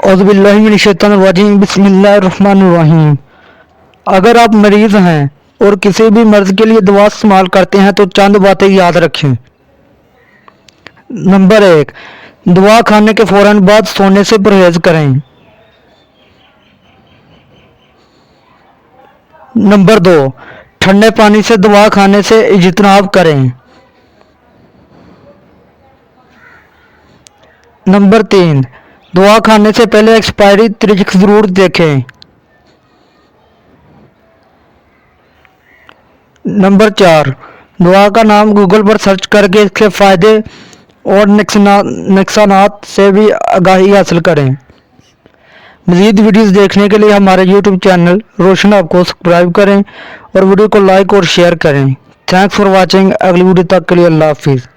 اعوذ باللہ من الشیطان الرجیم بسم اللہ الرحمن الرحیم۔ اگر آپ مریض ہیں اور کسی بھی مرض کے لیے دوا استعمال کرتے ہیں تو چند باتیں یاد رکھیں۔ نمبر 1، دوا کھانے کے فوراً بعد سونے سے پرہیز کریں۔ نمبر 2، ٹھنڈے پانی سے دوا کھانے سے اجتناب کریں۔ نمبر 3، دوا کھانے سے پہلے ایکسپائری تاریخ ضرور دیکھیں۔ نمبر 4، دوا کا نام گوگل پر سرچ کر کے اس کے فائدے اور نقصانات سے بھی آگاہی حاصل کریں۔ مزید ویڈیوز دیکھنے کے لیے ہمارے یوٹیوب چینل روشن آپ کو سبسکرائب کریں اور ویڈیو کو لائک اور شیئر کریں۔ Thanks for watching. اگلی ویڈیو تک کے لیے اللہ حافظ۔